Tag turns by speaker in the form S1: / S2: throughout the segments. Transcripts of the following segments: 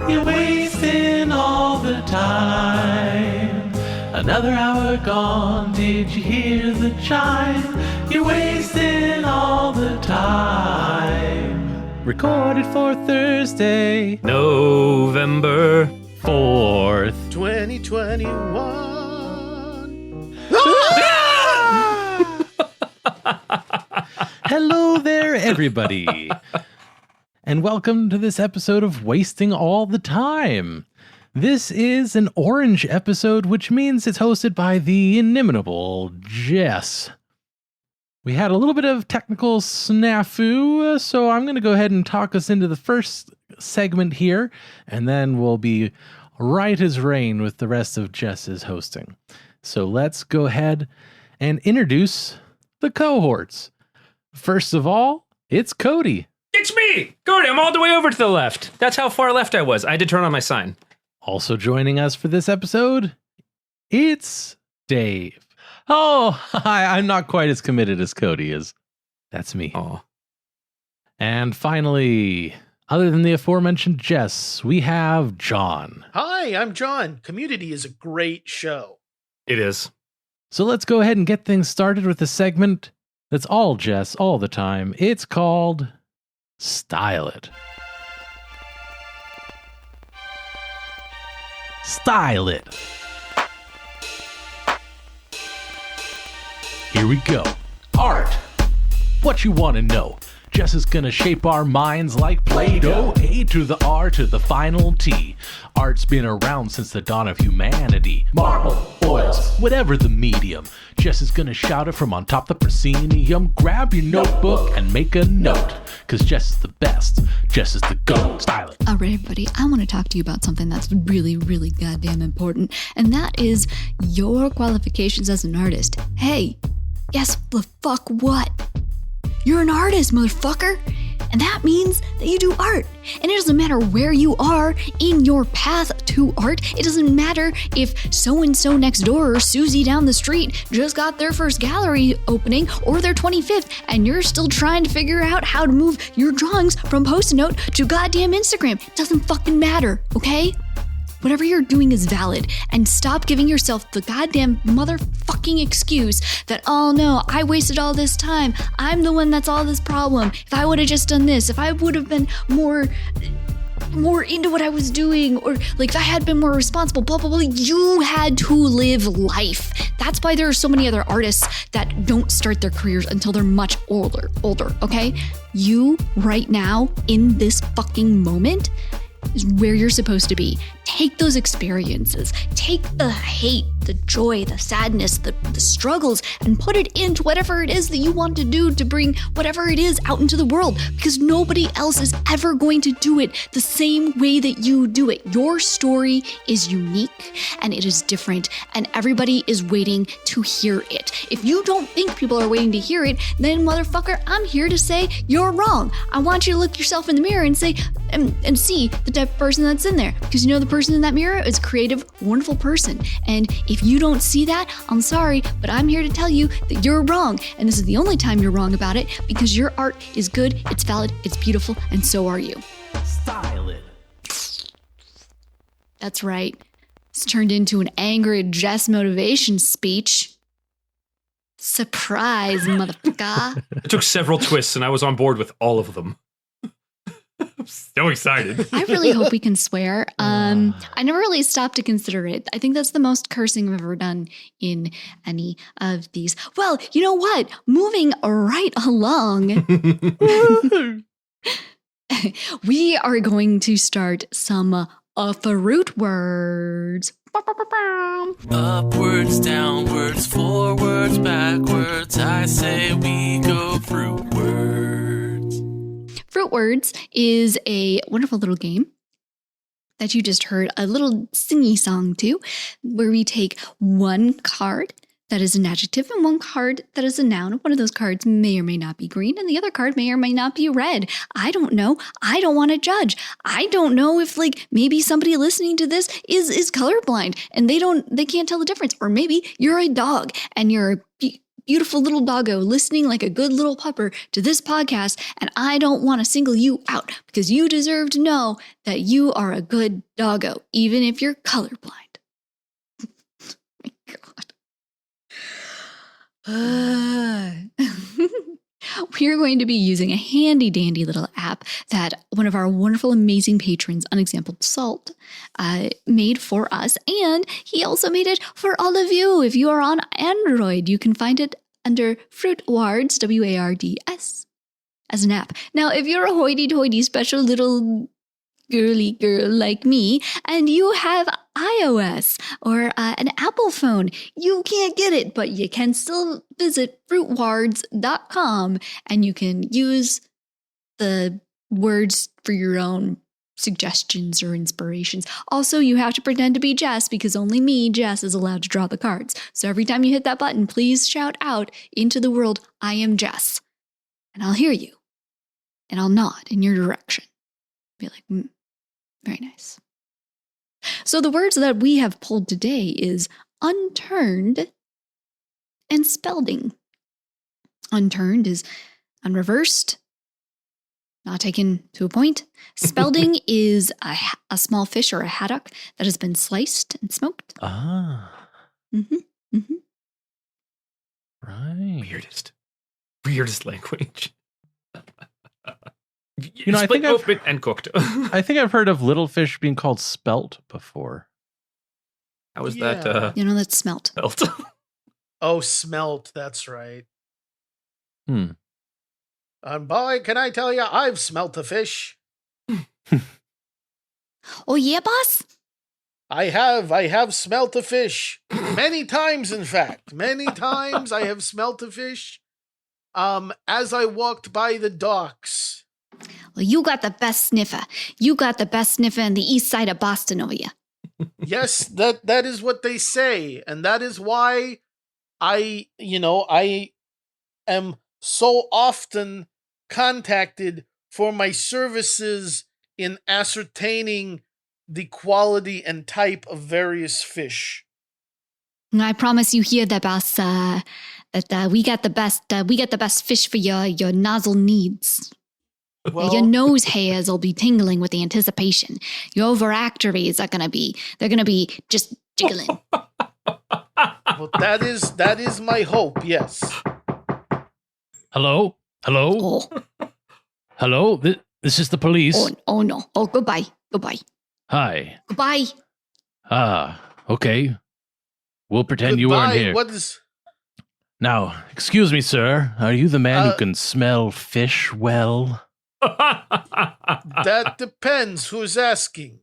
S1: You're wasting all the time. Another hour gone, did you hear the chime? You're wasting all the time. Recorded for Thursday,
S2: November
S1: 4th,
S3: 2021.
S1: Hello there, everybody. And welcome to this episode of Wasting All the Time. This is an orange episode, which means it's hosted by the inimitable Jess. We had a little bit of technical snafu, so I'm going to go ahead and talk us into the first segment here, and then we'll be right as rain with the rest of Jess's hosting. So let's go ahead and introduce the cohorts. First of all, it's Cody.
S2: It's me, Cody. I'm all the way over to the left. That's how far left I was. I had to turn on my sign.
S1: Also joining us for this episode, it's Dave. Oh, hi, I'm not quite as committed as Cody is. That's me.
S2: Oh.
S1: And finally, other than the aforementioned Jess, we have John.
S3: Hi, I'm John. Community is a great show.
S2: It is.
S1: So let's go ahead and get things started with a segment that's all Jess all the time. It's called Style It. Style It. Here we go. Art. What you want to know? Jess is gonna shape our minds like Play-Doh. A to the R to the final T. Art's been around since the dawn of humanity. Marble, oils, whatever the medium. Jess is gonna shout it from on top the proscenium. Grab your notebook and make a note. Cause Jess is the best. Jess is the GOAT. Style it.
S4: All right, everybody, I want to talk to you about something that's really, really goddamn important. And that is your qualifications as an artist. Hey, guess the fuck what? You're an artist, motherfucker. And that means that you do art. And it doesn't matter where you are in your path to art. It doesn't matter if so-and-so next door or Susie down the street just got their first gallery opening or their 25th, and you're still trying to figure out how to move your drawings from Post-it Note to goddamn Instagram. It doesn't fucking matter, okay? Whatever you're doing is valid, and stop giving yourself the goddamn motherfucking excuse that, oh no, I wasted all this time. I'm the one that's all this problem. If I would have just done this, if I would have been more into what I was doing, or like if I had been more responsible, blah, blah, blah. You had to live life. That's why there are so many other artists that don't start their careers until they're much older, okay? You, right now, in this fucking moment, is where you're supposed to be. Take those experiences, take the hate, the joy, the sadness, the struggles, and put it into whatever it is that you want to do to bring whatever it is out into the world, because nobody else is ever going to do it the same way that you do it. Your story is unique and it is different, and everybody is waiting to hear it. If you don't think people are waiting to hear it, then motherfucker, I'm here to say you're wrong. I want you to look yourself in the mirror and say, and see the type of person that's in there, because you know the person in that mirror is a creative, wonderful person. And if you don't see that, I'm sorry, but I'm here to tell you that you're wrong. And this is the only time you're wrong about it, because your art is good, it's valid, it's beautiful, and so are you.
S1: Style it.
S4: That's right. It's turned into an angry Jess motivation speech. Surprise, motherfucker.
S2: It took several twists, and I was on board with all of them. I'm so excited.
S4: I really hope we can swear. I never really stopped to consider it. I think that's the most cursing I've ever done in any of these. Well, you know what? Moving right along, we are going to start some Fruitwards.
S1: Upwards, downwards, forwards, backwards, I say we go Fruitwards.
S4: Fruitwards is a wonderful little game that you just heard a little singy song to, where we take one card that is an adjective and one card that is a noun. One of those cards may or may not be green, and the other card may or may not be red. I don't know. I don't want to judge. I don't know if maybe somebody listening to this is colorblind and they can't tell the difference. Or maybe you're a dog and you're beautiful little doggo listening like a good little pupper to this podcast, and I don't want to single you out because you deserve to know that you are a good doggo, even if you're colorblind. My God. We're going to be using a handy dandy little app that one of our wonderful, amazing patrons, Unexampled Salt, made for us. And he also made it for all of you. If you are on Android, you can find it under Fruitwards, W-A-R-D-S, as an app. Now, if you're a hoity-toity special little girly girl like me, and you have iOS or an Apple phone, you can't get it, but you can still visit fruitwards.com and you can use the words for your own suggestions or inspirations. Also, you have to pretend to be Jess because only me, Jess, is allowed to draw the cards. So every time you hit that button, please shout out into the world, I am Jess. And I'll hear you. And I'll nod in your direction. Be like, very nice. So the words that we have pulled today is unturned and spelding. Unturned is unreversed, not taken to a point. Spelding is a small fish or a haddock that has been sliced and smoked.
S1: Ah.
S4: Mm-hmm. Mm-hmm.
S1: Right.
S2: Weirdest language.
S1: You know, I think
S2: open and cooked.
S1: I think I've heard of little fish being called spelt before.
S2: How is
S3: Yeah.
S2: that?
S4: You know, that's smelt.
S2: Spelt?
S3: Oh, smelt. That's right.
S1: Hmm.
S3: And boy, can I tell you, I've smelt a fish.
S4: Oh, yeah, boss?
S3: I have smelt a fish. Many times, in fact. Many times I have smelt a fish. As I walked by the docks.
S4: Well, you got the best sniffer. You got the best sniffer in the east side of Boston over you.
S3: Yes, that is what they say. And that is why I am so often contacted for my services in ascertaining the quality and type of various fish.
S4: And I promise you here that, boss, that we got the best fish for your nozzle needs.
S3: Well,
S4: Your nose hairs will be tingling with the anticipation. Your overactories are gonna be just jiggling.
S3: well, that is my hope. Yes.
S1: Hello?
S4: Oh,
S1: Hello? This is the police.
S4: oh no. Oh, goodbye.
S1: Hi.
S4: Goodbye.
S1: Ah, okay. We'll pretend you weren't
S3: Goodbye.
S1: here.
S3: What is?
S1: Now, excuse me, sir. Are you the man who can smell fish well?
S3: That depends. Who's asking?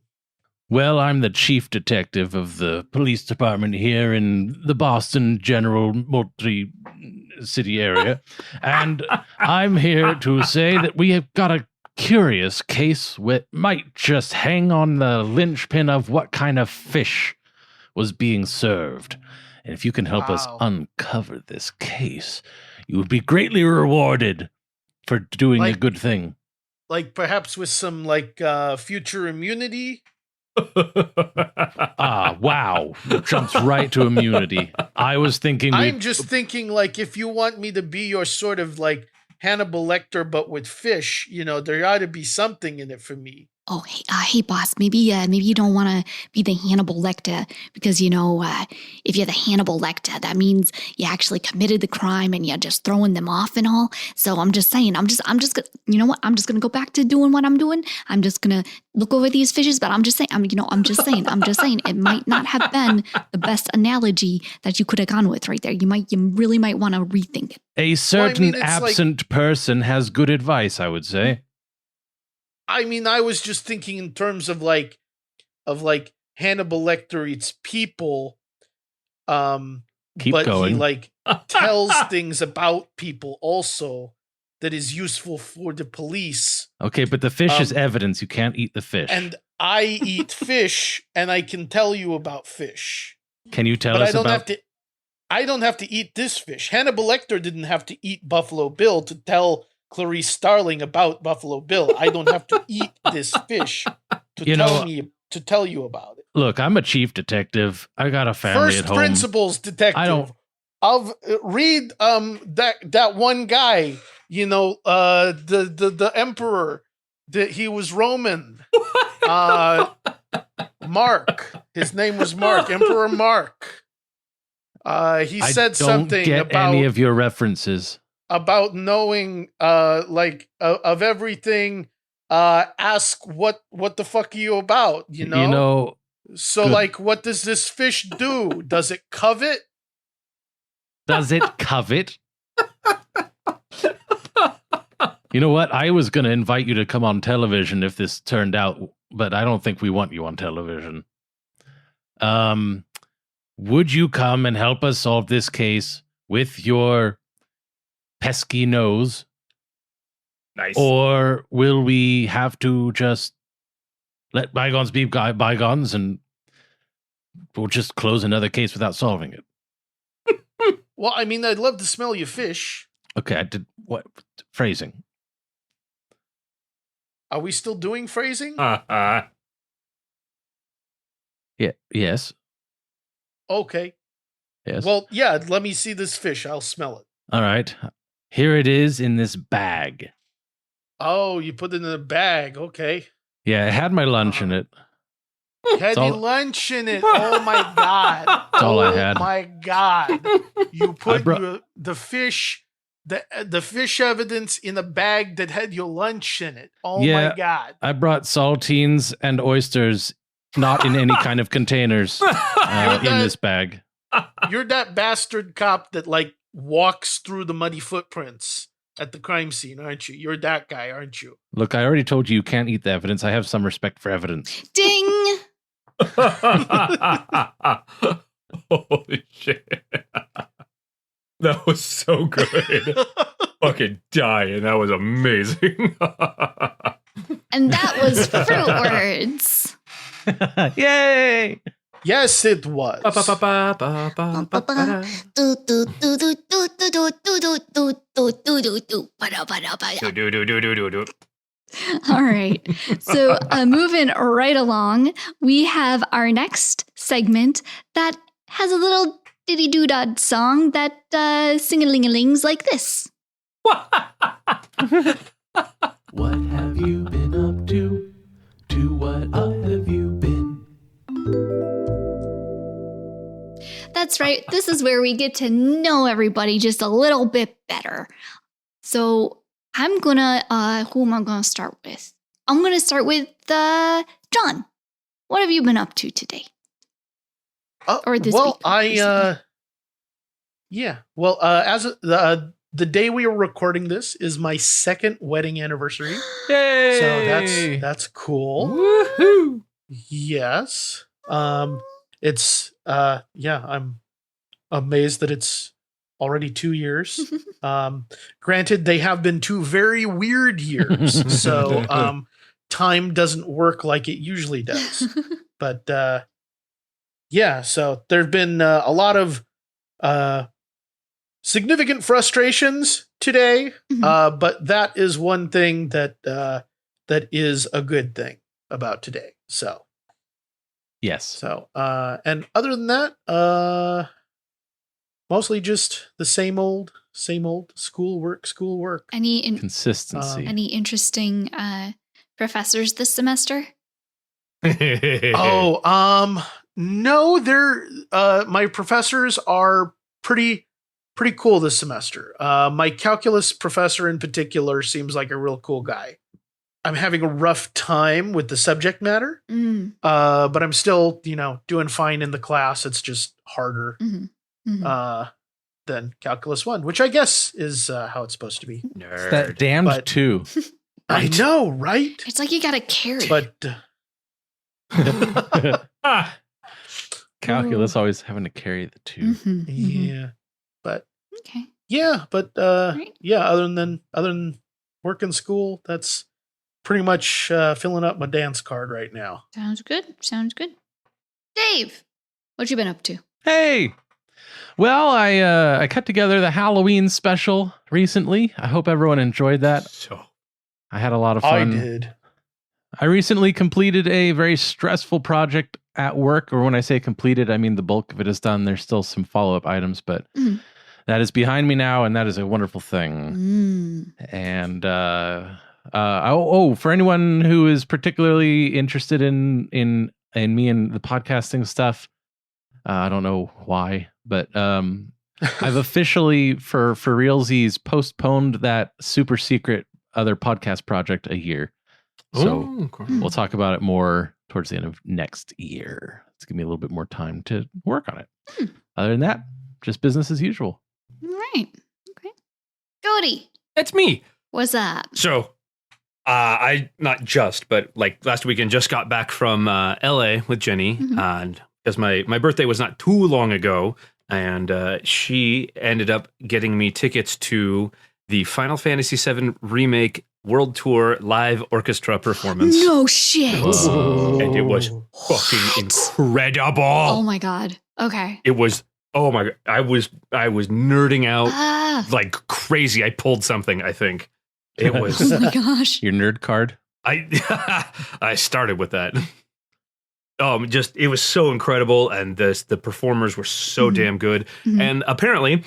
S1: Well, I'm the chief detective of the police department here in the Boston General Multi-City area. And I'm here to say that we have got a curious case that might just hang on the linchpin of what kind of fish was being served. And if you can help us
S3: Wow.
S1: uncover this case, you would be greatly rewarded for doing a
S3: Like-
S1: good thing.
S3: Like perhaps with some future immunity?
S1: Ah, wow. Jumps right to immunity. I was thinking
S3: I'm just thinking if you want me to be your sort of Hannibal Lecter but with fish, there ought to be something in it for me.
S4: Oh, hey, boss. Maybe you don't want to be the Hannibal Lecter because if you're the Hannibal Lecter, that means you actually committed the crime and you're just throwing them off and all. So I'm just saying, I'm just gonna, you know what? I'm just gonna go back to doing what I'm doing. I'm just gonna look over these fishes, but I'm just saying, it might not have been the best analogy that you could have gone with right there. You really might want to rethink it.
S1: a certain
S3: it's
S1: absent person has good advice, I would say.
S3: I mean, I was just thinking in terms of Hannibal Lecter eats people.
S1: Keep
S3: but
S1: going.
S3: he tells things about people also that is useful for the police.
S1: Okay, but the fish is evidence. You can't eat the fish.
S3: And I eat fish, and I can tell you about fish.
S1: Can you tell
S3: But
S1: us about...
S3: I don't have to eat this fish. Hannibal Lecter didn't have to eat Buffalo Bill to tell Clarice Starling about Buffalo Bill. I don't have to eat this fish to tell you about it.
S1: Look, I'm a chief detective. I got a family
S3: First
S1: at home.
S3: principles detective. read that one guy, the emperor, that he was Roman. Mark. His name was Mark, Emperor Mark. He said something about
S1: any of your references
S3: about knowing of everything. Ask what the fuck are you about, So
S1: good.
S3: what does this fish do? Does it covet?
S1: Does it covet? You know what? I was going to invite you to come on television if this turned out, but I don't think we want you on television. Would you come and help us solve this case with your pesky nose?
S2: Nice.
S1: Or will we have to just let bygones be bygones and we'll just close another case without solving it?
S3: Well, I mean, I'd love to smell your fish.
S1: Okay, I did what phrasing?
S3: Are we still doing phrasing?
S1: Yeah, yes.
S3: Okay.
S1: Yes.
S3: Well, yeah, let me see this fish. I'll smell it.
S1: All right. Here it is in this bag.
S3: Oh, you put it in a bag. Okay.
S1: Yeah, it had my lunch in it.
S3: Had your lunch in it. Oh, my God.
S1: That's all I had.
S3: Oh, my God. You put the fish... The fish evidence in a bag that had your lunch in it. Oh, my God.
S1: I brought saltines and oysters, not in any kind of containers, in this bag.
S3: You're that bastard cop that, walks through the muddy footprints at the crime scene, aren't you? You're that guy, aren't you?
S1: Look, I already told you can't eat the evidence. I have some respect for evidence.
S4: Ding!
S2: Holy shit. That was so good. Fucking dying. That was amazing.
S4: And that was Fruitwards.
S1: Yay!
S3: Yes, it was.
S4: All right. So moving right along, we have our next segment that has a little diddy doo dah song that sing-a-ling-a-lings like this.
S1: What have you been up to? To what have you been?
S4: That's right. This is where we get to know everybody just a little bit better. So I'm gonna, who am I gonna start with? I'm gonna start with John. What have you been up to today? Or this week?
S3: As the day we are recording this is my second wedding anniversary.
S1: Yay!
S3: So that's cool.
S1: Woohoo!
S3: Yes. It's I'm amazed that it's already 2 years. Granted, they have been 2 very weird years, so time doesn't work like it usually does. But so there've been a lot of significant frustrations today, but that is one thing that is a good thing about today. So.
S1: Yes.
S3: So, and other than that, mostly just the same old schoolwork.
S1: Consistency.
S4: Any interesting professors this semester?
S3: No, my professors are pretty cool this semester. My calculus professor in particular seems like a real cool guy. I'm having a rough time with the subject matter, but I'm still, doing fine in the class. It's just harder than Calculus 1, which I guess is how it's supposed to be.
S2: Nerd.
S1: It's that damned 2.
S3: I know, right?
S4: It's like you gotta carry.
S3: But
S1: Calculus always having to carry the 2.
S3: Yeah, but
S4: okay.
S3: Yeah, but
S4: Right.
S3: Other than work and school, that's pretty much filling up my dance card right now.
S4: Sounds good. Dave, what you been up to?
S1: Hey! Well, I cut together the Halloween special recently. I hope everyone enjoyed that.
S2: So
S1: I had a lot of fun.
S3: I did.
S1: I recently completed a very stressful project at work, or when I say completed, I mean the bulk of it is done. There's still some follow-up items, but that is behind me now, and that is a wonderful thing. And for anyone who is particularly interested in me and the podcasting stuff, I don't know why, but I've officially for realsies postponed that super secret other podcast project a year. So we'll talk about it more towards the end of next year. It's gonna be a little bit more time to work on it. Other than that, just business as usual.
S4: Right. Okay. Cody.
S2: That's me.
S4: What's up?
S2: So, I not just, but like last weekend, just got back from LA with Jenny, and because my birthday was not too long ago, and she ended up getting me tickets to the Final Fantasy VII Remake World Tour live orchestra performance.
S4: No shit.
S2: And it was fucking incredible.
S4: Oh my God. Okay.
S2: It was, oh my God. I was nerding out like crazy. I pulled something, I think. It was.
S4: Oh my gosh.
S1: Your nerd card?
S2: I started with that. It was so incredible, and the performers were so damn good. And apparently,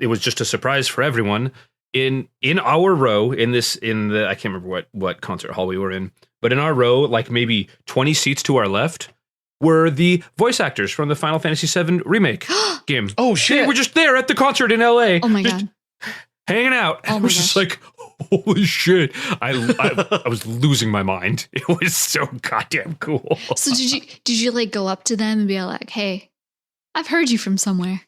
S2: it was just a surprise for everyone. In our row, I can't remember what concert hall we were in, but in our row, like maybe 20 seats to our left, were the voice actors from the Final Fantasy VII Remake game.
S3: Oh shit!
S2: They were just there at the concert in LA.
S4: Oh my God.
S2: Hanging out.
S4: Oh
S2: I was just like, holy shit. I was losing my mind. It was so goddamn cool.
S4: So did you like go up to them and be like, hey, I've heard you from somewhere?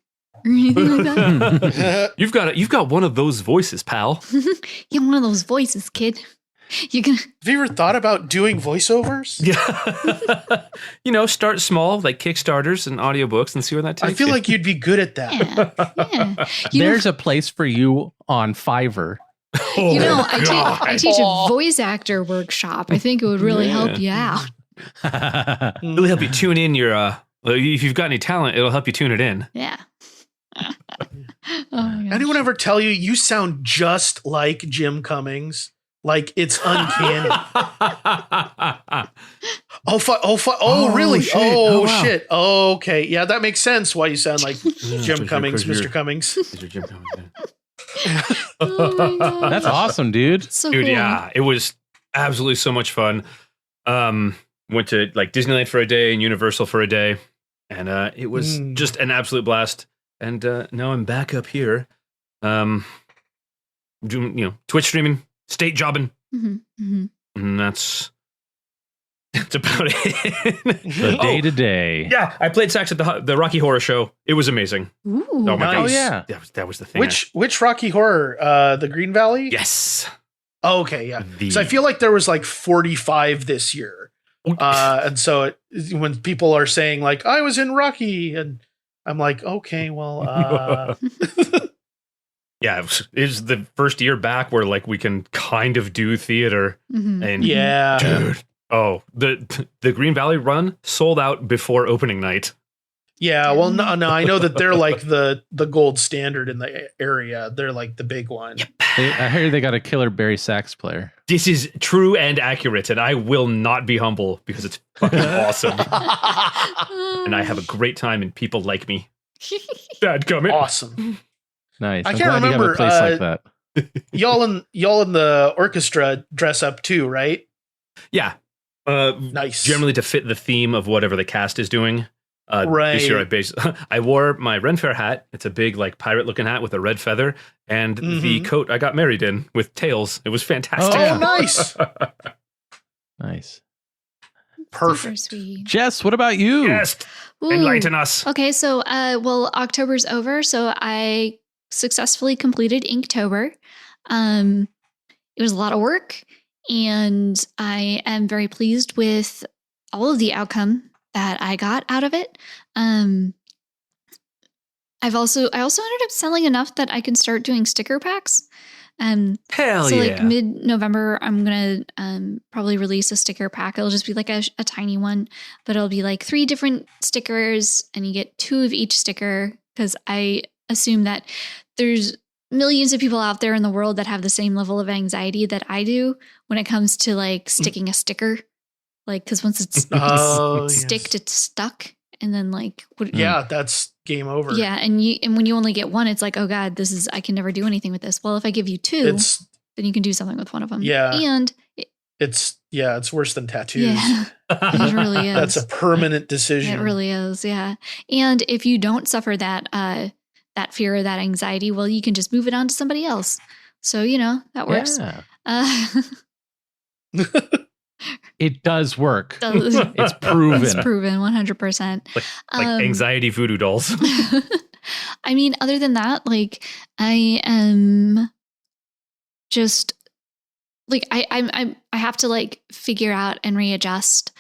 S4: Or anything like that?
S2: You've got one of those voices, pal.
S4: You have one of those voices, kid. You can.
S3: Have you ever thought about doing voiceovers?
S2: Yeah. Start small, like Kickstarters and audiobooks, and see where that takes you.
S3: I feel like you'd be good at that.
S4: Yeah.
S1: There's a place for you on Fiverr.
S4: I teach a voice actor workshop. I think it would really help you out.
S2: It'll help you tune in your, if you've got any talent, it'll help you tune it in.
S4: Yeah. Oh my gosh.
S3: Anyone ever tell you sound just like Jim Cummings? Like it's uncanny. Really?
S1: Shit.
S3: Wow. Shit. Okay. Yeah, that makes sense why you sound like Jim Cummings, Mr. Cummings.
S4: Oh my gosh.
S1: That's awesome, dude.
S4: So
S2: Dude,
S4: cool.
S2: yeah, it was absolutely so much fun. Went to like Disneyland for a day and Universal for a day, and it was just an absolute blast. And now I'm back up here, doing Twitch streaming, state jobbing, and that's about it.
S1: The day to day.
S2: Yeah, I played sax at the Rocky Horror Show. It was amazing.
S4: Ooh.
S2: Oh my
S3: Nice.
S2: god!
S1: Oh yeah.
S2: That was the thing.
S3: Which Rocky Horror? The Green Valley?
S2: Yes.
S3: Oh, okay, yeah. So I feel like there was like 45 this year. And so when people are saying like, I was in Rocky, and I'm like, okay, well,
S2: yeah, it was the first year back where like we can kind of do theater. And
S3: yeah.
S2: dude, the Green Valley run sold out before opening night.
S3: Yeah, well, no, I know that they're like the gold standard in the area. They're like the big one.
S2: Yep.
S1: I heard they got a killer Barry sax player.
S2: This is true and accurate, and I will not be humble because it's fucking awesome. And I have a great time, and people like me. Dad, come in.
S3: Awesome.
S1: Nice.
S3: I
S1: I'm
S3: can't
S1: glad you have
S3: remember,
S1: a place like that.
S3: Y'all in the orchestra dress up too, right?
S2: Yeah.
S3: Nice.
S2: Generally to fit the theme of whatever the cast is doing.
S3: Right.
S2: This year I wore my Ren Fair hat. It's a big like pirate looking hat with a red feather, and the coat I got married in with tails. It was fantastic.
S3: Oh,
S1: yeah.
S3: nice.
S1: Nice.
S3: Perfect.
S4: Super sweet.
S1: Jess, what about you?
S2: Yes.
S4: Ooh.
S2: Enlighten us.
S4: Okay, so October's over, so I successfully completed Inktober. It was a lot of work, and I am very pleased with all of the outcome that I got out of it. I also ended up selling enough that I can start doing sticker packs.
S2: Hell
S4: so
S2: yeah.
S4: like mid-November, I'm gonna probably release a sticker pack. It'll just be like a tiny one, but it'll be like 3 different stickers, and you get 2 of each sticker, because I assume that there's millions of people out there in the world that have the same level of anxiety that I do when it comes to like sticking a sticker. Like, because once it's sticked, it's stuck. And then like,
S3: yeah, that's game over.
S4: Yeah. And when you only get one, it's like, oh God, I can never do anything with this. Well, if I give you two, then you can do something with one of them.
S3: Yeah.
S4: And
S3: it's worse than tattoos.
S4: Yeah, it really is.
S3: That's a permanent decision.
S4: It really is. Yeah. And if you don't suffer that fear or that anxiety, well, you can just move it on to somebody else. So, that works.
S1: Yeah. It does work. It's proven.
S4: It's proven 100%.
S2: Like anxiety voodoo dolls.
S4: I mean, other than that, like I am just like I have to like figure out and readjust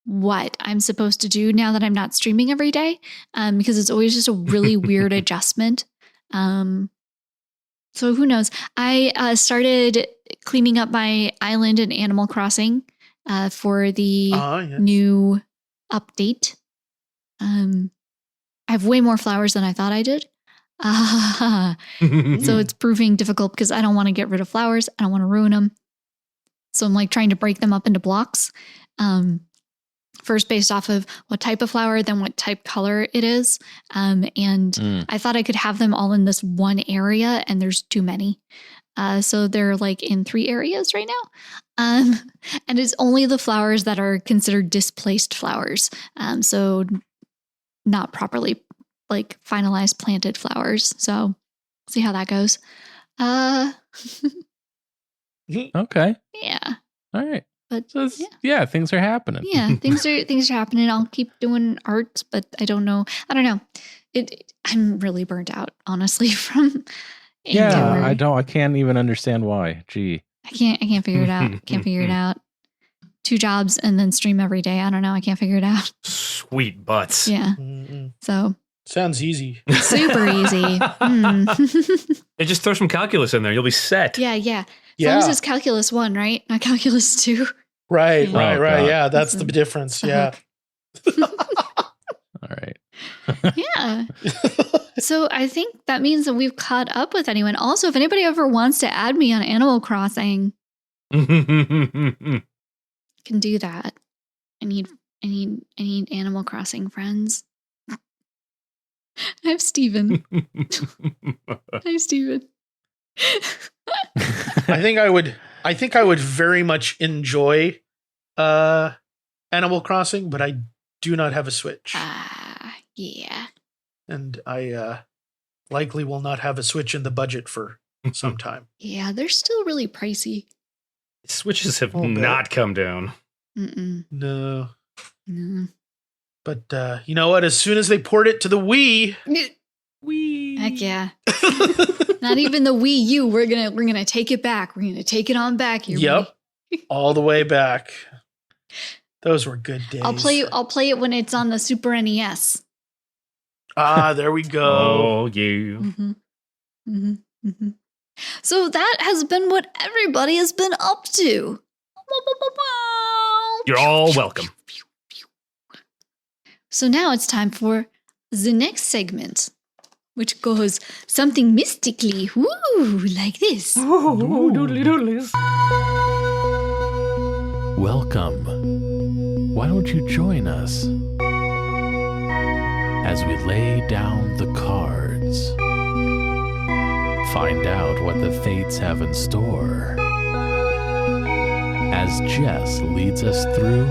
S4: what I'm supposed to do now that I'm not streaming every day, because it's always just a really weird adjustment. So who knows? I started cleaning up my island in Animal Crossing for the new update. I have way more flowers than I thought I did. So it's proving difficult because I don't want to get rid of flowers. I don't want to ruin them. So I'm like trying to break them up into blocks. First based off of what type of flower, then what type color it is. I thought I could have them all in this one area, and there's too many. So they're like in 3 areas right now. And it's only the flowers that are considered displaced flowers. So not properly like finalized planted flowers. So see how that goes.
S1: Okay.
S4: Yeah.
S1: All right.
S4: But
S1: so things are happening.
S4: Yeah, things are happening. I'll keep doing art, but I don't know. I'm really burnt out, honestly, from Inktober.
S1: I can't even understand why. Gee.
S4: I can't figure it out. Can't figure it out. 2 jobs and then stream every day. I don't know. I can't figure it out.
S2: Sweet butts.
S4: Yeah. So
S3: sounds easy.
S4: Super easy.
S2: And just throw some calculus in there. You'll be set.
S4: Yeah. As long as it's calculus 1, right? Not calculus 2.
S3: Right.
S1: God.
S3: Yeah, that's the difference. Yeah.
S1: All right.
S4: Yeah. So I think that means that we've caught up with anyone. Also, if anybody ever wants to add me on Animal Crossing, can do that. I need Animal Crossing friends. I have Steven. Hi, Steven.
S3: I think I would very much enjoy Animal Crossing, but I do not have a Switch.
S4: Yeah.
S3: And I likely will not have a Switch in the budget for some time.
S4: Yeah, they're still really pricey.
S2: Switches have not come down.
S3: No. But you know what? As soon as they port it to the Wii.
S4: Heck yeah. Not even the Wii U. We're gonna take it back. We're gonna take it on back here.
S3: Yep. All the way back. Those were good days.
S4: I'll play it when it's on the Super NES.
S3: There we go.
S2: Oh, you.
S4: So that has been what everybody has been up to.
S2: You're all welcome.
S4: So now it's time for the next segment, which goes something mystically, like this.
S2: Oh, doodly doodlies.
S1: Welcome. Why don't you join us as we lay down the cards, find out what the fates have in store, as Jess leads us through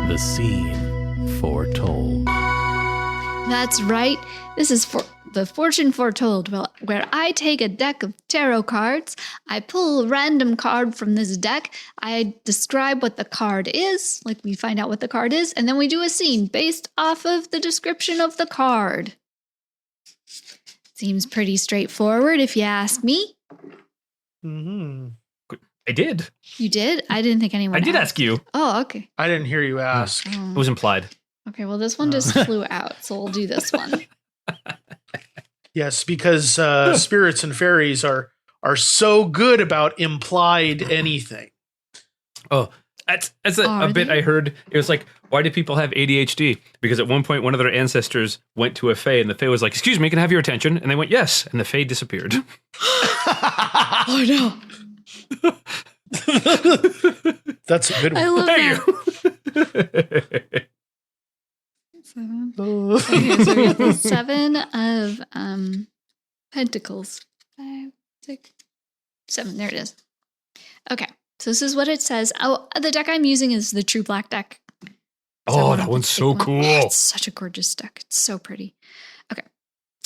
S1: the scene foretold.
S4: That's right. This is for the Fortune Foretold, where I take a deck of tarot cards, I pull a random card from this deck, I describe what the card is, like we find out what the card is, and then we do a scene based off of the description of the card. Seems pretty straightforward if you ask me.
S2: I did.
S4: You did? I didn't think anyone
S2: I did
S4: asked.
S2: ask you.
S4: Oh, okay.
S3: I didn't hear you ask.
S2: It was implied.
S4: Okay, well, this one just flew out, so we'll do this one.
S3: Yes, because spirits and fairies are so good about implied anything.
S2: Oh, that's a bit I heard. It was like, why do people have ADHD? Because at one point, one of their ancestors went to a fae, and the fae was like, "Excuse me, can I have your attention?" And they went, "Yes," and the fae disappeared.
S4: Oh no!
S3: That's a good one.
S4: I love that.
S3: love.
S4: Okay, so we have the 7 of Pentacles. 5, 6, 7. There it is. Okay, so this is what it says. Oh, the deck I'm using is the True Black deck.
S2: Oh, that one's so cool.
S4: Oh, it's such a gorgeous deck. It's so pretty. Okay.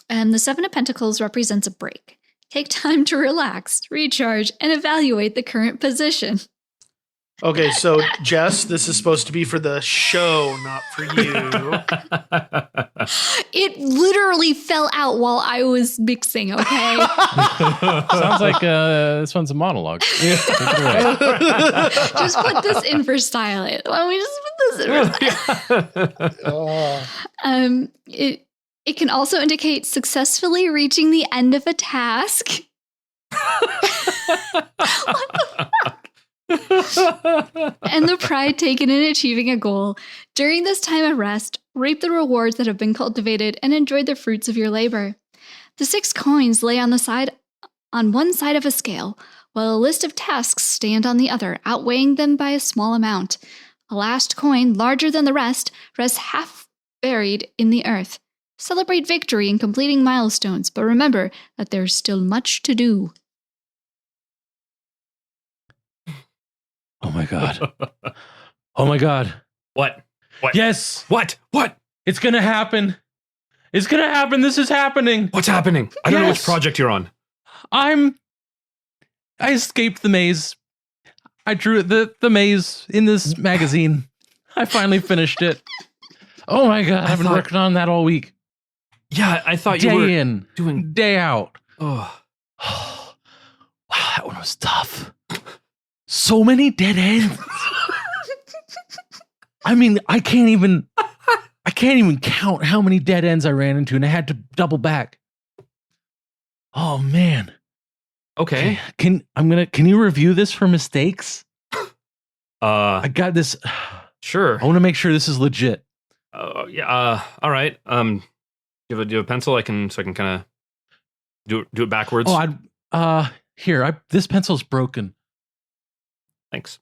S4: And the 7 of Pentacles represents a break. Take time to relax, recharge, and evaluate the current position.
S3: Okay, so Jess, this is supposed to be for the show, not for you.
S4: It literally fell out while I was mixing, okay?
S1: Sounds like this one's a monologue. Take it away.
S4: Just put this in for style. Why don't we just put this in for style? It can also indicate successfully reaching the end of a task. What the fuck? And the pride taken in achieving a goal. During this time of rest, reap the rewards that have been cultivated and enjoy the fruits of your labor. The 6 coins lay on one side of a scale, while a list of tasks stand on the other, outweighing them by a small amount. A last coin, larger than the rest, rests half buried in the earth. Celebrate victory in completing milestones, but remember that there's still much to do.
S1: Oh my God. Oh my God.
S2: What?
S1: Yes.
S2: What?
S1: It's going to happen. It's going to happen. This is happening.
S2: What's happening? I don't know which project you're on.
S1: I escaped the maze. I drew the maze in this magazine. I finally finished it. Oh my God. I've been working on that all week.
S2: Yeah, I thought you
S1: Day
S2: were
S1: in,
S2: doing
S1: day out.
S2: Oh.
S1: Wow, that one was tough. So many dead ends. I mean, I can't even count how many dead ends I ran into, and I had to double back. Oh man.
S2: Okay.
S1: Can you review this for mistakes? I got this.
S2: Sure.
S1: I want to make sure this is legit.
S2: Yeah. All right. Do you have a pencil? I can kind of do it backwards.
S1: Oh, this pencil's broken.
S2: Thanks.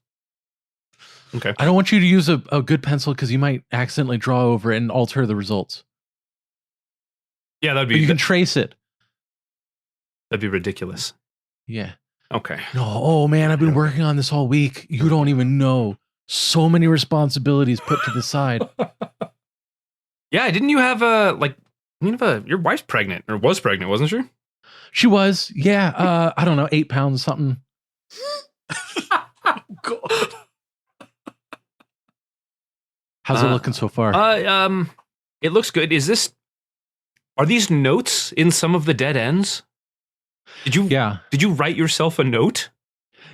S2: Okay.
S1: I don't want you to use a good pencil because you might accidentally draw over it and alter the results.
S2: Yeah,
S1: But you can trace it.
S2: That'd be ridiculous.
S1: Yeah.
S2: Okay.
S1: No, oh man, I've been working on this all week. You don't even know. So many responsibilities put to the side.
S2: Yeah, didn't you have your wife's pregnant or was pregnant, wasn't she?
S1: She was, yeah. I don't know, 8 pounds something.
S3: God.
S1: How's it looking so far?
S2: It looks good. Are these notes in some of the dead ends? Did you write yourself a note?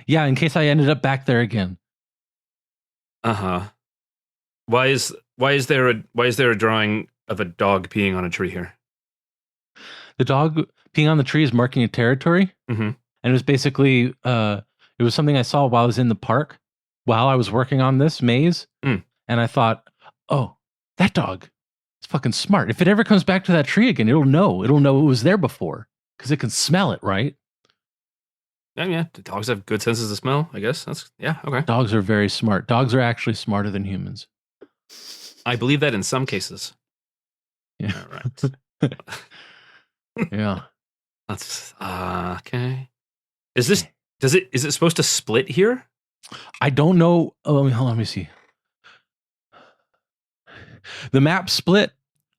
S1: Yeah, in case I ended up back there again.
S2: Uh-huh. Why is there a drawing of a dog peeing on a tree here?
S1: The dog peeing on the tree is marking a territory.
S2: Mm-hmm.
S1: And it was basically it was something I saw while I was in the park while I was working on this maze. And I thought, oh, that dog is fucking smart. If it ever comes back to that tree again, it'll know it was there before because it can smell it, right?
S2: Yeah. The dogs have good senses of smell, I guess. Okay.
S1: Dogs are very smart. Dogs are actually smarter than humans.
S2: I believe that in some cases.
S1: Yeah.
S2: All right.
S1: Yeah.
S2: That's okay. Is it supposed to split here?
S1: I don't know. Oh, let me see. The map split.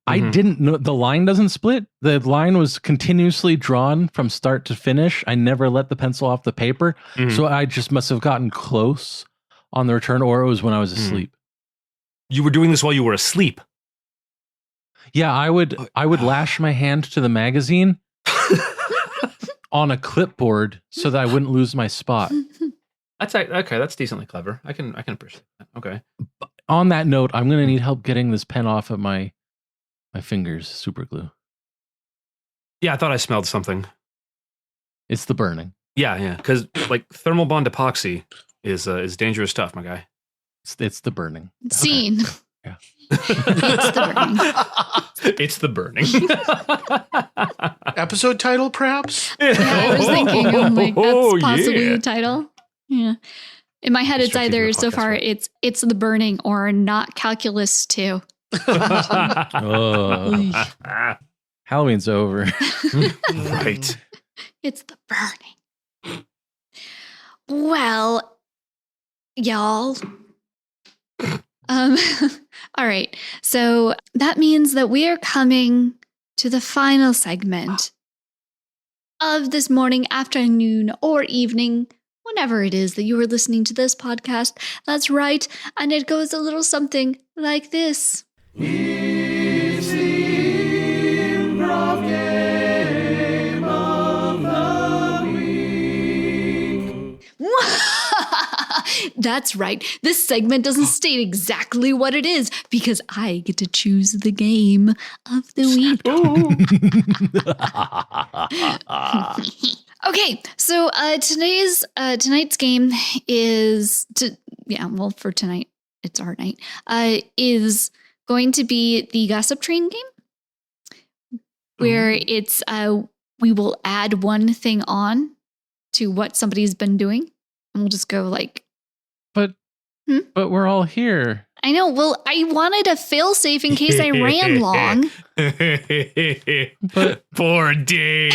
S1: I didn't know the line doesn't split. The line was continuously drawn from start to finish. I never let the pencil off the paper. So I just must have gotten close on the return, or it was when I was asleep.
S2: You were doing this while you were asleep.
S1: Yeah, I would lash my hand to the magazine on a clipboard so that I wouldn't lose my spot.
S2: That's okay. That's decently clever. I can appreciate that. Okay.
S1: On that note, I'm going to need help getting this pen off of my fingers. Super glue.
S2: Yeah, I thought I smelled something.
S1: It's the burning.
S2: Yeah. Because like thermal bond epoxy is dangerous stuff, my guy.
S1: It's the burning.
S4: Scene.
S1: Okay. Yeah.
S2: It's the burning.
S3: Episode title, perhaps?
S4: Yeah, I was thinking, that's possibly the title. Yeah. In my head, it's either so far it's the burning or not calculus 2.
S1: Oh, Halloween's over.
S2: Right.
S4: It's the burning. Well, y'all. All right. So that means that we are coming to the final segment of this morning, afternoon, or evening, whenever it is that you are listening to this podcast. That's right. And it goes a little something like this.
S5: It's the Improv Game of the Week.
S4: That's right. This segment doesn't state exactly what it is because I get to choose the game of the week. Okay, so tonight's game is for tonight it's our night. Is going to be the Gossip Train game, where it's we will add one thing on to what somebody's been doing, and we'll just go like.
S1: But we're all here.
S4: I know. Well, I wanted a fail-safe in case I ran long.
S1: But
S2: poor Dave.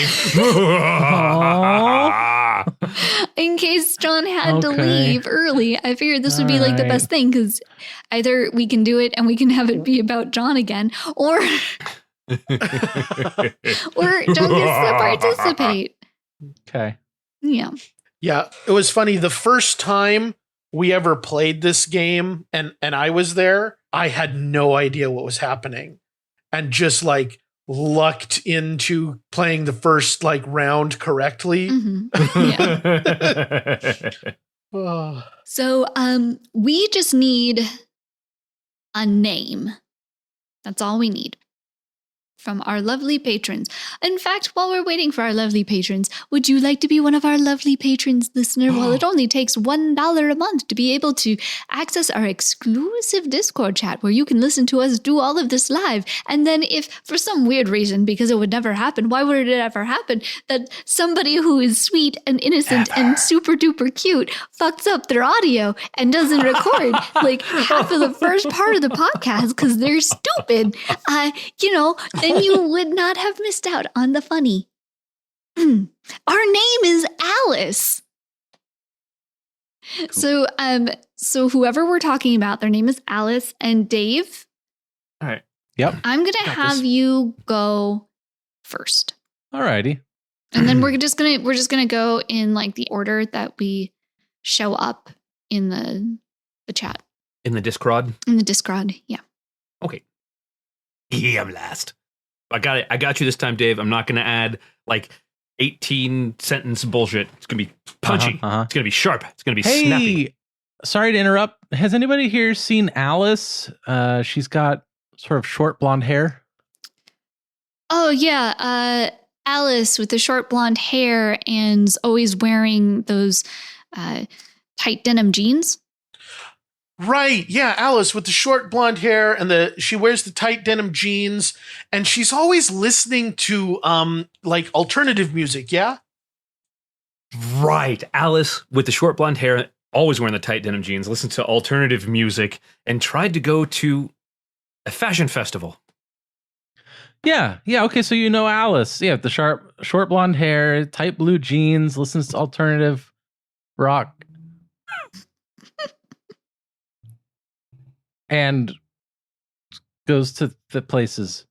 S4: In case John had to
S1: Okay.
S4: leave early, I figured this would be like the
S1: Alright.
S4: best thing because either we can do it and we can have it be about John again, or John gets to participate.
S1: okay.
S4: Yeah.
S3: Yeah, it was funny. The first time we ever played this game and I was there, I had no idea what was happening and just like lucked into playing the first like round correctly.
S4: Yeah.
S3: Oh.
S4: So we just need a name. That's all we need from our lovely patrons. In fact, while we're waiting for our lovely patrons, would you like to be one of our lovely patrons, listener? Well, it only takes $1 a month to be able to access our exclusive Discord chat where you can listen to us do all of this live. And then if for some weird reason, because it would never happen, why would it ever happen, that somebody who is sweet and innocent and super duper cute fucks up their audio and doesn't record like half of the first part of the podcast because they're stupid, then you would not have missed out on the funny. Our name is Alice. Cool. So whoever we're talking about, their name is Alice. And Dave,
S2: All right.
S1: Yep.
S4: I'm gonna
S2: Got
S4: have
S2: this.
S4: you go first,
S1: Alrighty.
S4: and then we're just gonna go in like the order that we show up in the chat
S2: In the Discord.
S4: in the Discord. Yeah.
S2: Okay. Yeah, I'm last. I got it. I got you this time, Dave. I'm not going to add like 18 sentence bullshit. It's going to be punchy.
S1: Uh-huh.
S2: It's going to be sharp. It's going to be
S1: Hey,
S2: snappy.
S1: sorry to interrupt. Has anybody here seen Alice? She's got sort of short blonde hair.
S4: Oh yeah, Alice with the short blonde hair and always wearing those tight denim jeans.
S3: Right. Yeah, Alice with the short blonde hair and she wears the tight denim jeans and she's always listening to like alternative music, yeah?
S2: Right. Alice with the short blonde hair, always wearing the tight denim jeans, listened to alternative music, and tried to go to a fashion festival.
S1: Yeah. Okay. So you know Alice. Yeah, the short blonde hair, tight blue jeans, listens to alternative rock, and goes to the places.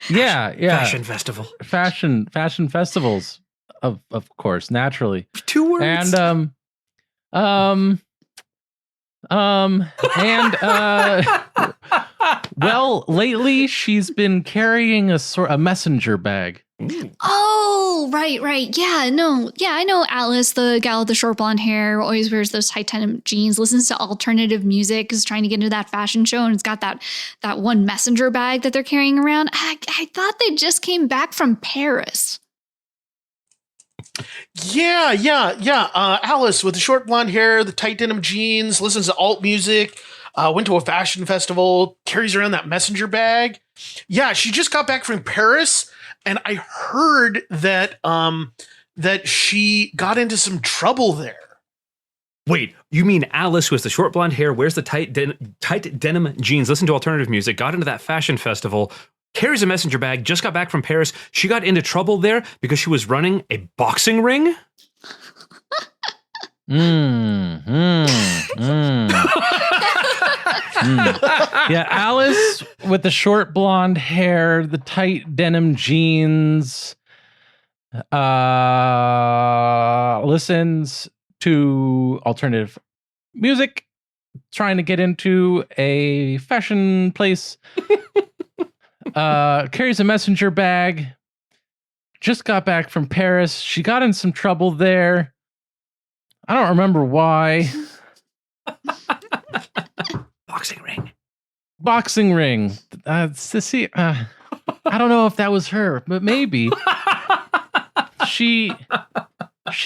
S1: Yeah.
S2: Fashion festival.
S1: Fashion festivals, of course, naturally.
S2: 2 words.
S1: And well, lately she's been carrying a messenger bag.
S4: Oh, right. Yeah, I know Alice, the gal with the short blonde hair, always wears those tight denim jeans, listens to alternative music, is trying to get into that fashion show, and it's got that one messenger bag that they're carrying around. I thought they just came back from Paris.
S3: Yeah. Alice with the short blonde hair, the tight denim jeans, listens to alt music, went to a fashion festival, carries around that messenger bag. Yeah, she just got back from Paris, and I heard that that she got into some trouble there.
S2: Wait, you mean Alice with the short blonde hair, wears the tight denim jeans, listen to alternative music, got into that fashion festival, carries a messenger bag, just got back from Paris. She got into trouble there because she was running a boxing ring?
S1: Yeah, Alice with the short blonde hair, the tight denim jeans, listens to alternative music, trying to get into a fashion place, carries a messenger bag, just got back from Paris. She got in some trouble there. I don't remember why. Boxing ring. Sissy, I don't know if that was her, but maybe. She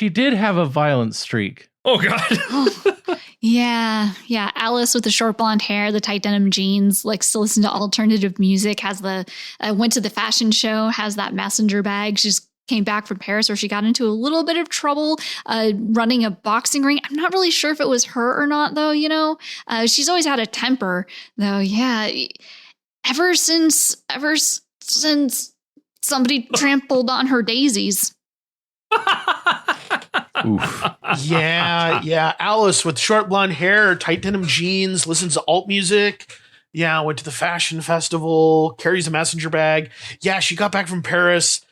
S1: did have a violent streak.
S2: Oh, God.
S4: Yeah. Alice with the short blonde hair, the tight denim jeans, likes to listen to alternative music, has went to the fashion show, has that messenger bag. She's came back from Paris where she got into a little bit of trouble running a boxing ring. I'm not really sure if it was her or not, though, she's always had a temper, though. Yeah. Ever since somebody trampled on her daisies.
S1: Oof.
S3: Yeah. Alice with short blonde hair, tight denim jeans, listens to alt music. Yeah, went to the fashion festival, carries a messenger bag. Yeah, she got back from Paris.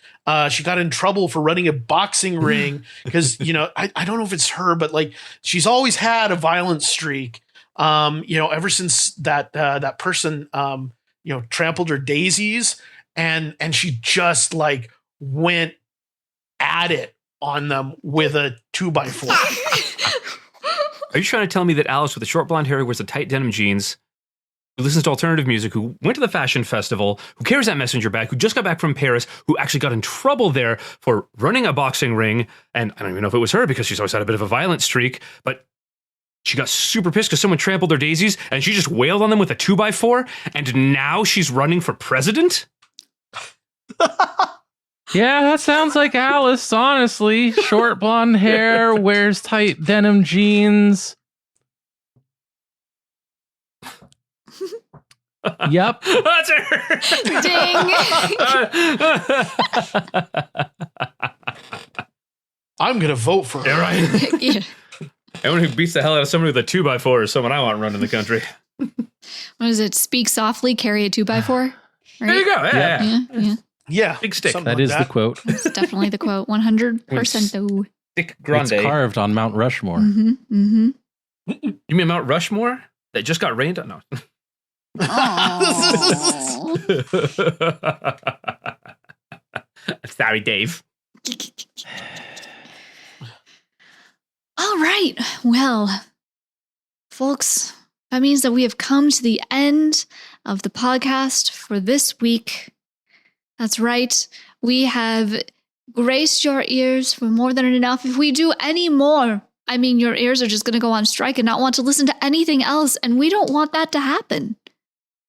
S3: She got in trouble for running a boxing ring because, I don't know if it's her, but like she's always had a violent streak. Ever since that person, trampled her daisies and she just like went at it on them with a 2x4.
S2: Are you trying to tell me that Alice with the short blonde hair, wears the tight denim jeans, who listens to alternative music, who went to the fashion festival, who carries that messenger bag, who just got back from Paris, who actually got in trouble there for running a boxing ring, and I don't even know if it was her because she's always had a bit of a violent streak, but she got super pissed because someone trampled their daisies, and she just wailed on them with a 2x4, and now she's running for president?
S1: Yeah, that sounds like Alice, honestly. Short blonde hair, wears tight denim jeans. Yep.
S2: That's her.
S4: Ding.
S3: I'm going to vote for her.
S2: Yeah, right.
S4: Yeah.
S2: Anyone who beats the hell out of somebody with a 2x4 is someone I want running the country.
S4: What is it? Speak softly, carry a 2x4. Right?
S2: There you go. Yeah.
S4: Yeah.
S3: Yeah.
S2: Big stick.
S1: That is the quote.
S4: It's definitely the quote. 100% though.
S2: Stick grande.
S1: It's carved on Mount Rushmore.
S4: Mm-hmm.
S2: You mean Mount Rushmore? That just got rained on? No.
S4: Oh.
S2: Sorry, Dave.
S4: All right. Well, folks, that means that we have come to the end of the podcast for this week. That's right. We have graced your ears for more than enough. If we do any more, your ears are just going to go on strike and not want to listen to anything else. And we don't want that to happen.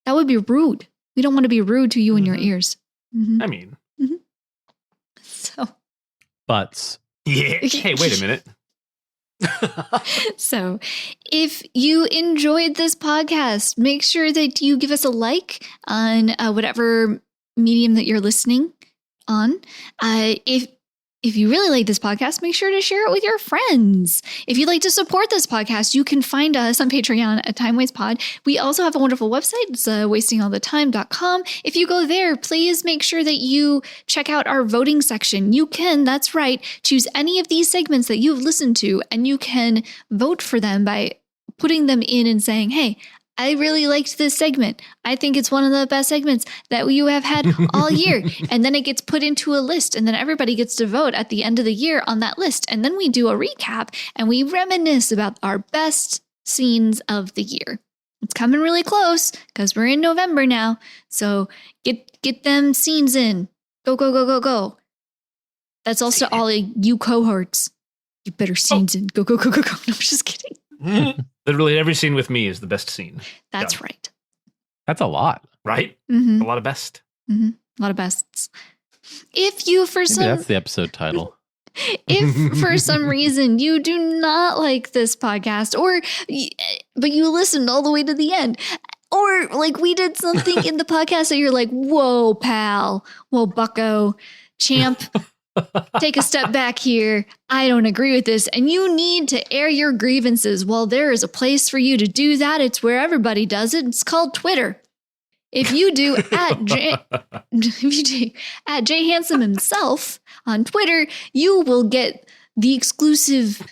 S4: That would be rude. We don't want to be rude to you and your ears. Mm-hmm. So.
S1: Butts.
S2: Yeah. Hey, wait a minute.
S4: So if you enjoyed this podcast, make sure that you give us a like on whatever medium that you're listening on. If you really like this podcast, make sure to share it with your friends. If you'd like to support this podcast, you can find us on Patreon at TimeWastePod. We also have a wonderful website. It's wastingallthetime.com. If you go there, please make sure that you check out our voting section. You can, that's right, choose any of these segments that you've listened to, and you can vote for them by putting them in and saying, hey, I really liked this segment. I think it's one of the best segments that you have had all year. And then it gets put into a list, and then everybody gets to vote at the end of the year on that list. And then we do a recap and we reminisce about our best scenes of the year. It's coming really close because we're in November now. So get them scenes in. Go, go, go, go, go. That's also all of you cohorts. Get better scenes in. Go, go, go, go, go. No, I'm just kidding.
S2: Literally every scene with me is the best scene.
S4: That's right.
S1: That's a lot.
S2: Right?
S4: Mm-hmm.
S2: A lot of best.
S4: Mm-hmm. A lot of bests. If you, for
S1: Maybe
S4: some...
S1: that's the episode title.
S4: If for some reason you do not like this podcast, but you listened all the way to the end, or like we did something in the podcast that you're like, whoa, pal, whoa, bucko, champ, take a step back here. I don't agree with this. And you need to air your grievances. Well, there is a place for you to do that. It's where everybody does it. It's called Twitter. If you do at Jay Handsome himself on Twitter, you will get the exclusive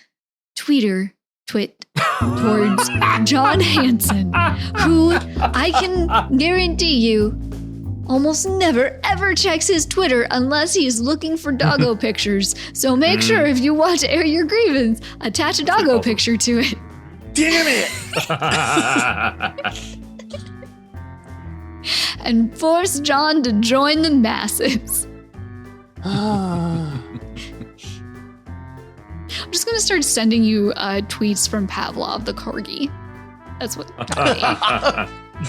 S4: tweet towards John Hanson, who I can guarantee you almost never ever checks his Twitter unless he's looking for doggo pictures. So make sure if you want to air your grievance, attach a doggo picture to it.
S3: Damn it!
S4: And force John to join the masses. I'm just going to start sending you tweets from Pavlov the corgi. That's what John is.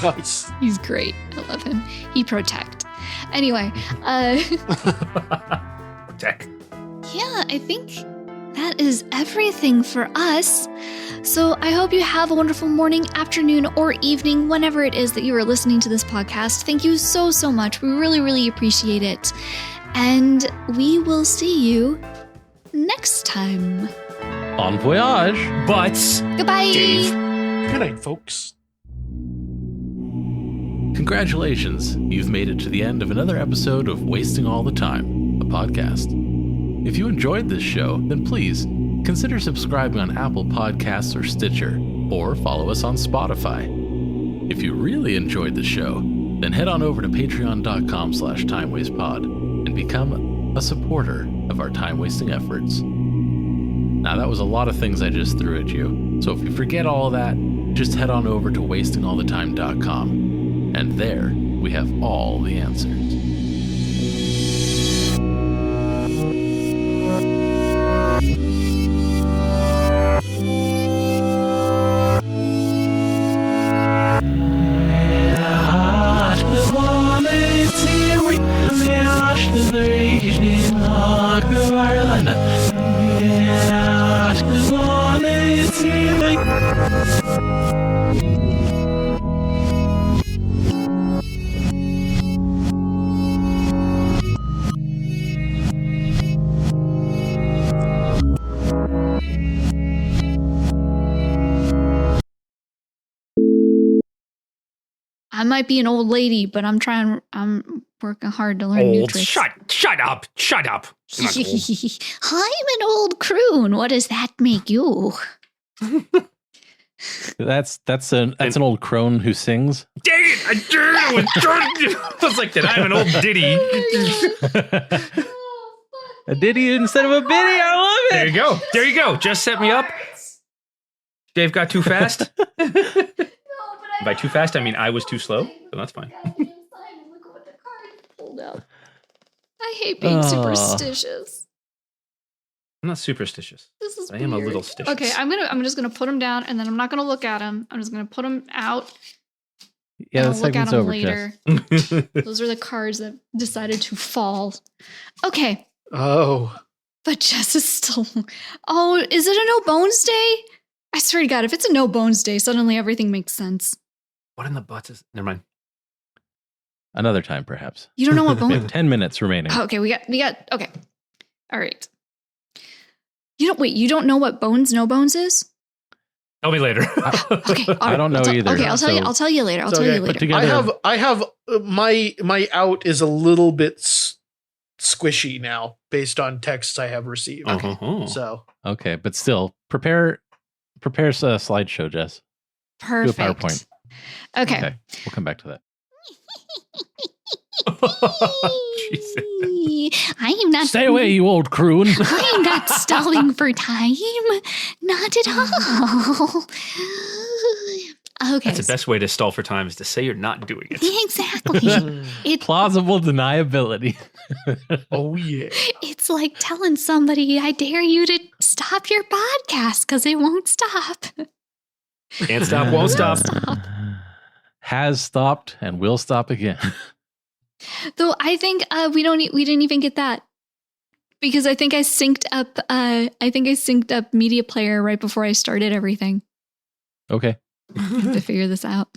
S3: Nice.
S4: He's great. I love him. He protect. Anyway.
S2: Protect.
S4: Yeah, I think that is everything for us. So I hope you have a wonderful morning, afternoon, or evening, whenever it is that you are listening to this podcast. Thank you so, so much. We really, really appreciate it. And we will see you next time.
S1: Bon voyage.
S2: Butts.
S4: Goodbye.
S2: Dave.
S3: Good night, folks.
S1: Congratulations, you've made it to the end of another episode of Wasting All the Time, a podcast. If you enjoyed this show, then please consider subscribing on Apple Podcasts or Stitcher, or follow us on Spotify. If you really enjoyed the show, then head on over to patreon.com/timewastepod and become a supporter of our time-wasting efforts. Now, that was a lot of things I just threw at you, so if you forget all that, just head on over to wastingallthetime.com, and there we have all the answers.
S4: I might be an old lady, but I'm working hard to learn new
S2: Old.
S4: tricks.
S2: Shut up. You're not old.
S4: I'm an old croon. What does that make you?
S1: That's an old crone who sings.
S2: Dang it! I was like that. I'm an old ditty.
S1: A ditty instead of a biddy. I love it.
S2: There you go. Just set me up. Dave got too fast. By too fast, I mean I was too slow. So that's fine.
S4: I hate being superstitious.
S2: I'm not superstitious.
S4: This is
S2: I am a
S4: weird.
S2: little stitious.
S4: Okay, I'm just gonna put him down, and then I'm not gonna look at him. I'm just gonna put him out.
S1: Yeah,
S4: and
S1: the
S4: I'll look at
S1: segment's
S4: him
S1: over,
S4: later.
S1: Jess.
S4: Those are the cards that decided to fall. Okay,
S3: Oh.
S4: but Jess is still. Oh, is it a no bones day? I swear to God, if it's a no bones day, suddenly everything makes sense.
S2: What in the butts is? Never mind.
S1: Another time, perhaps.
S4: You don't know what
S1: We
S4: bones?
S1: have 10 minutes remaining.
S4: Okay, we got. Okay, all right. You don't know what bones no bones is?
S2: Tell me later.
S4: Okay, all right.
S1: I don't know either.
S4: Okay, I'll tell you.
S1: So-
S4: I'll tell you later. I'll tell you
S1: Put
S4: later.
S1: together.
S3: I have my out is a little bit squishy now based on texts I have received.
S2: Uh-huh.
S3: So
S1: Okay, but still, prepare a slideshow, Jess.
S4: Perfect.
S1: Do a PowerPoint.
S4: Okay.
S1: We'll come back to that.
S2: Jesus.
S4: I am not.
S1: Stay away, you old croon.
S4: I am not stalling for time. Not at all. Okay.
S2: That's the best way to stall for time is to say you're not doing it.
S4: Exactly.
S1: Plausible deniability.
S3: oh yeah.
S4: It's like telling somebody, I dare you to stop your podcast because it won't stop.
S2: Can't stop, won't stop.
S1: Has stopped and will stop again.
S4: Though I think we didn't even get that. Because I think I synced up Media Player right before I started everything.
S1: Okay.
S4: I have to figure this out.